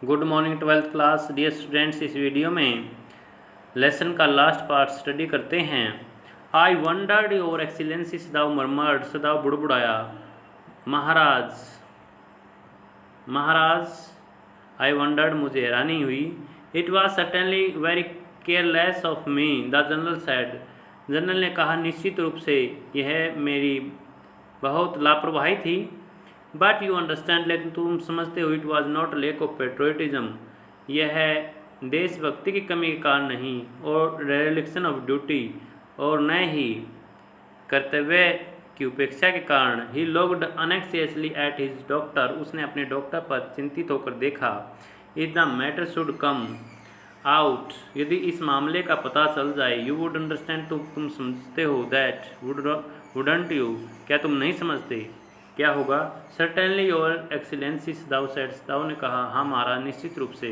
Good morning 12th class dear students. इस video में lesson का लास्ट पार्ट स्टडी करते हैं। I wondered your excellency, Sadao murmured, Sadao बुड़बुड़ाया। महाराज, महाराज, आई वंडर्ड, मुझे हैरानी हुई। It was certainly very careless of me, the general said. General ने कहा, निश्चित रूप से यह मेरी बहुत लापरवाही थी। बट यू अंडरस्टैंड, लेकिन तुम समझते हो, it was not lack of patriotism, यह देशभक्ति की कमी के कारण नहीं, और रेलिक्शन ऑफ ड्यूटी, और न ही कर्तव्य की उपेक्षा के कारण। He looked unanxiously at his doctor, उसने अपने डॉक्टर पर चिंतित होकर देखा। If the matter should come out, यदि इस मामले का पता चल जाए, यू वुड अंडरस्टैंड, तुम समझते हो, दैट वुडंट यू, क्या तुम नहीं समझते, क्या होगा। सर्टेनली योर एक्सीलेंसी, सदाव सेड, सदाव ने कहा, हाँ महाराज, निश्चित रूप से।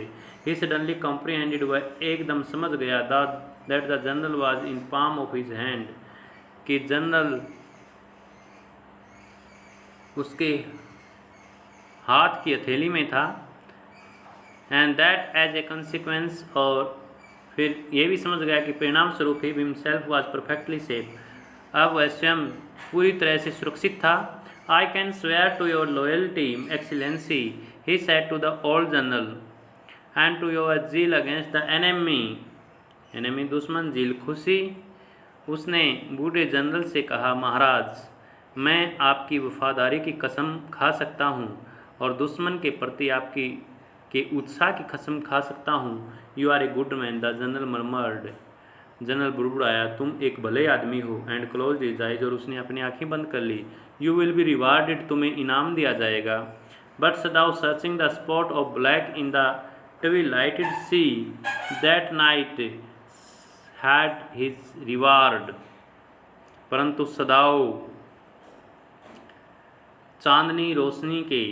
ही सडनली कॉम्प्रीहेंडेड, वह एकदम समझ गया, that the general was in palm of his hand, कि जनरल उसके हाथ की हथेली में था। And that as a consequence, और फिर ये भी समझ गया कि परिणाम स्वरूप he himself was perfectly safe, अब वह स्वयं पूरी तरह से सुरक्षित था। I can swear to your loyalty, Excellency, he said to the old general, and to your zeal against the enemy. enemy दुश्मन, zeal खुशी। उसने बूढ़े जनरल से कहा, महाराज, मैं आपकी वफादारी की कसम खा सकता हूँ और दुश्मन के प्रति आपकी के उत्साह की कसम खा सकता हूँ। You are a good man, the general murmured, general बुड़बुड़ाया, तुम एक भले आदमी हो। एंड क्लोज हिज आइज, और उसने अपनी आंखें बंद कर ली। यू विल बी रिवार्डेड, तुम्हें इनाम दिया जाएगा। But Sadao searching the spot of black in the twilighted sea, that night had his reward, परंतु सदाव चांदनी रोशनी के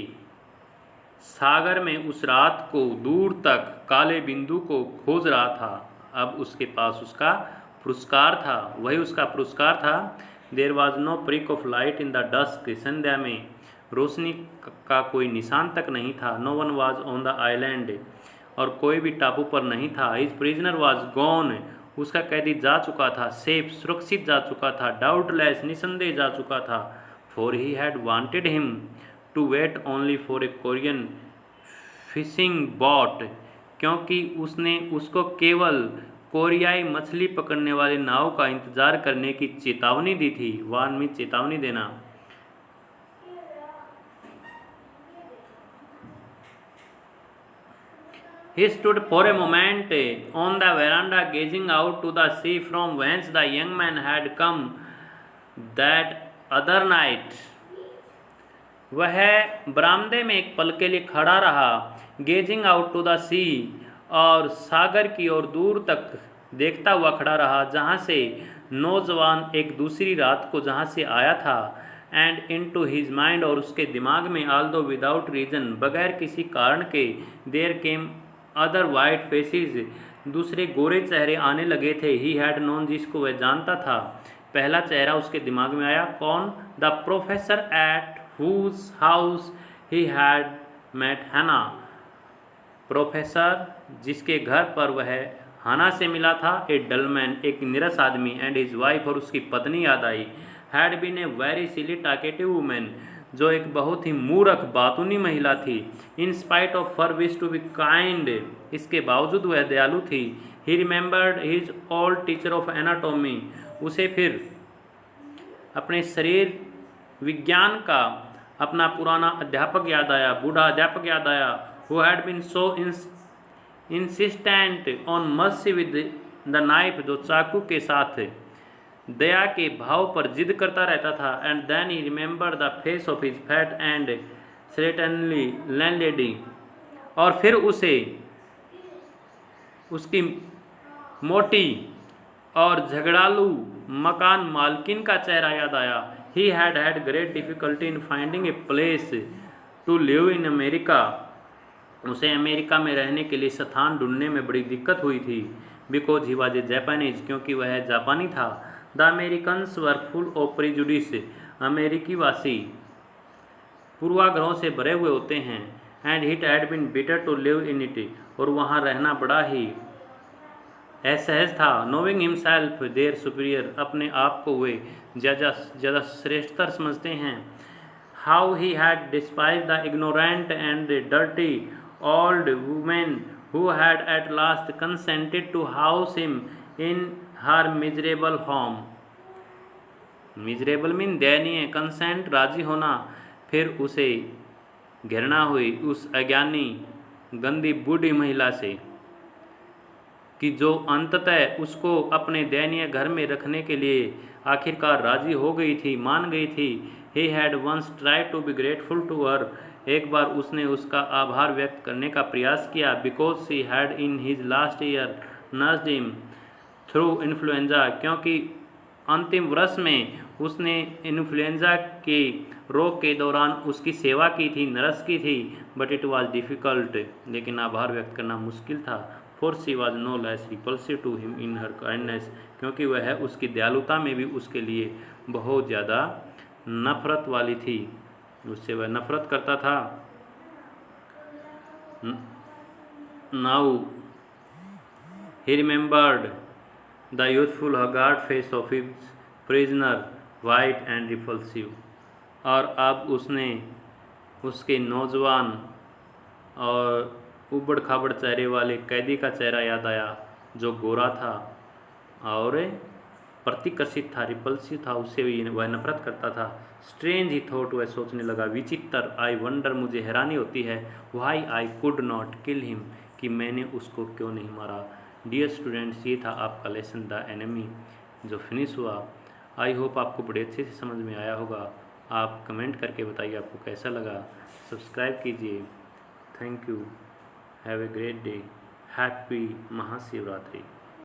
सागर में उस रात को दूर तक काले बिंदु को खोज रहा था। अब उसके पास उसका पुरस्कार था, वही उसका पुरस्कार था। There was no prick of light in the dusk, संध्या में रोशनी का कोई निशान तक नहीं था। No one was on the island, और कोई भी टापू पर नहीं था। हिज प्रिजनर वॉज गॉन, उसका कैदी जा चुका था। सेफ, सुरक्षित जा चुका था। डाउटलेस, निसंदेह जा चुका था। For he had wanted him to wait only for a Korean fishing boat, क्योंकि उसने उसको केवल कोरियाई मछली पकड़ने वाले नाव का इंतजार करने की चेतावनी दी थी। वान में चेतावनी देना। He stood for a moment on the veranda gazing out to the sea from whence the young man had come that other night. वह बरामदे में एक पल के लिए खड़ा रहा, गेजिंग आउट टू द सी, और सागर की ओर दूर तक देखता हुआ खड़ा रहा, जहाँ से नौजवान एक दूसरी रात को जहाँ से आया था। And into his mind, और उसके दिमाग में, आल दो विदाउट रीजन, बगैर किसी कारण के, there came other white faces, दूसरे गोरे चेहरे आने लगे थे। ही हैड नोन, जिसको वह जानता था। पहला चेहरा उसके दिमाग में आया, कौन? The professor at whose house he had met Hannah, professor जिसके घर पर वह हाना से मिला था। ए डलमैन, एक निरस आदमी। एंड हिज वाइफ, और उसकी पत्नी याद आई। Had been a very silly talkative women, जो एक बहुत ही मूर्ख बातूनी महिला थी। In spite of her wish to be kind, इसके बावजूद वह दयालु थी। He remembered his old teacher of anatomy, उसे फिर अपने शरीर विज्ञान का अपना पुराना अध्यापक याद आया, बूढ़ा अध्यापक याद आया। Who had been so insistent on mercy with the knife, जो चाकू के साथ दया के भाव पर जिद करता रहता था। And then he remember the face of his fat and certainly landlady, और फिर उसे उसकी मोटी और झगड़ालू मकान मालकिन का चेहरा याद आया। He had had great difficulty in finding a place to live in America. उसे अमेरिका में रहने के लिए स्थान ढूंढने में बड़ी दिक्कत हुई थी। Because he was a Japanese, क्योंकि वह जापानी था। The Americans were full of prejudice, अमेरिकी वासी पूर्वाग्रहों से भरे हुए होते हैं। And it had been better to live in it, और वहाँ रहना बड़ा ही असहज था। नोइंग हिमसेल्फ देयर सुपीरियर, अपने आप को वे ज़्यादा श्रेष्ठतर समझते हैं। How he had despise the ignorant and the dirty old women who had at last consented to house him in her miserable home. Miserable mean दयनीय, कंसेंट राजी होना, फिर उसे घृणा हुई उस अज्ञानी गंदी बूढ़ी महिला से कि जो अंततः उसको अपने दयनीय घर में रखने के लिए आखिरकार राजी हो गई थी, मान गई थी। He had once tried to be grateful to her, एक बार उसने उसका आभार व्यक्त करने का प्रयास किया। Because she had in his last year nursed him through influenza, क्योंकि अंतिम वर्ष में उसने इन्फ्लुएंजा के रोग के दौरान उसकी सेवा की थी, नर्स की थी। बट इट वॉज डिफ़िकल्ट, लेकिन आभार व्यक्त करना मुश्किल था। For she was no less repulsive to him in her kindness, क्योंकि वह उसकी दयालुता में भी उसके लिए बहुत ज़्यादा नफरत वाली थी, उससे वह नफरत करता था। Now he remembered the youthful haggard face of his prisoner, white and repulsive, और अब उसने उसके नौजवान और उबड़ खाबड़ चेहरे वाले कैदी का चेहरा याद आया, जो गोरा था और प्रतिकर्षित था, रिपल्सिव था, उससे भी वह नफरत करता था। स्ट्रेंज ही थॉट, वह सोचने लगा, विचित्र, आई वंडर, मुझे हैरानी होती है, why I could not kill him, कि मैंने उसको क्यों नहीं मारा। डियर स्टूडेंट्स, ये था आपका लेसन द एनिमी जो फिनिश हुआ। आई होप आपको बड़े अच्छे से समझ में आया होगा। आप कमेंट करके बताइए आपको कैसा लगा। सब्सक्राइब कीजिए। Thank you. Have a great day. Happy Mahashivratri.